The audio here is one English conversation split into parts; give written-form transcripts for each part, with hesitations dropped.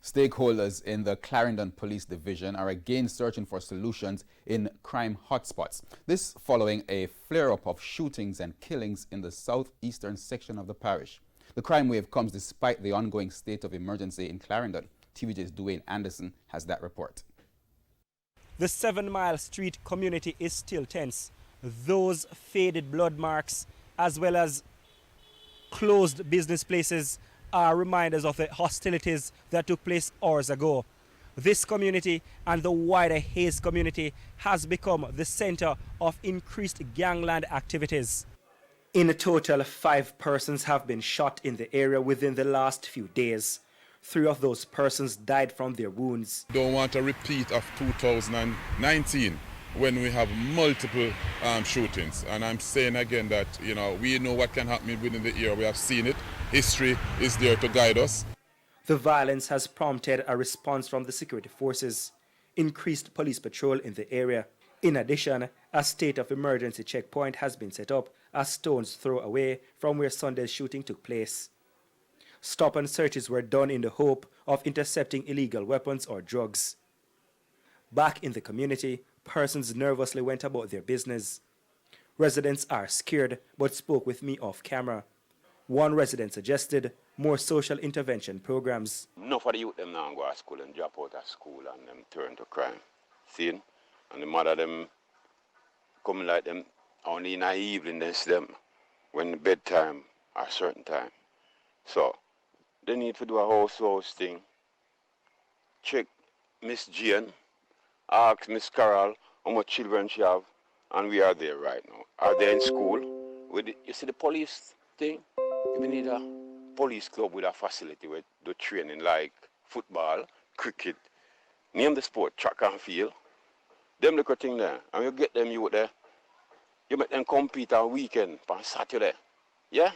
Stakeholders in the Clarendon Police Division are again searching for solutions in crime hotspots. This following a flare-up of shootings and killings in the southeastern section of the parish. The crime wave comes despite the ongoing state of emergency in Clarendon. TVJ's Dwayne Anderson has that report. The 7 Mile Street community is still tense. Those faded blood marks, as well as closed business places, are reminders of the hostilities that took place hours ago. This community and the wider Hayes community has become the center of increased gangland activities. In a total, 5 persons have been shot in the area within the last few days. 3 of those persons died from their wounds. Don't want a repeat of 2019 when we have multiple shootings. And I'm saying again that, we know what can happen within the year. We have seen it. History is there to guide us. The violence has prompted a response from the security forces, increased police patrol in the area. In addition, a state of emergency checkpoint has been set up a stone's throw away from where Sunday's shooting took place. Stop and searches were done in the hope of intercepting illegal weapons or drugs. Back in the community, persons nervously went about their business. Residents are scared but spoke with me off camera. One resident suggested more social intervention programs. Enough of the youth them now go to school and drop out of school and them turn to crime. See? And the mother them come like them only in the evening they see them when bedtime or certain time. So they need to do a house thing. Check Miss Jane, ask Miss Carol how much children she have, and we are there right now. Are they in school? You see the police thing? We need a police club with a facility where do training like football, cricket, name the sport, track and field. Them little thing there, and you get them youth there. You make them compete on weekend, on Saturday. Yeah?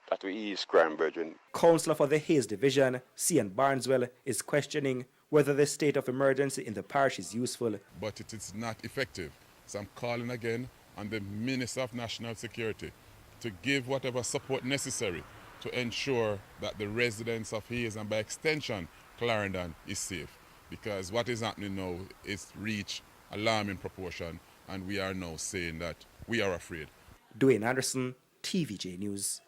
That will ease crime, brethren. Councillor for the Hayes Division, C.N. Barneswell, is questioning whether the state of emergency in the parish is useful. But it is not effective. So I'm calling again on the Minister of National Security to give whatever support necessary to ensure that the residents of Hayes and by extension Clarendon is safe. Because what is happening now is reached alarming proportion, and we are now saying that we are afraid. Dwayne Anderson, TVJ News.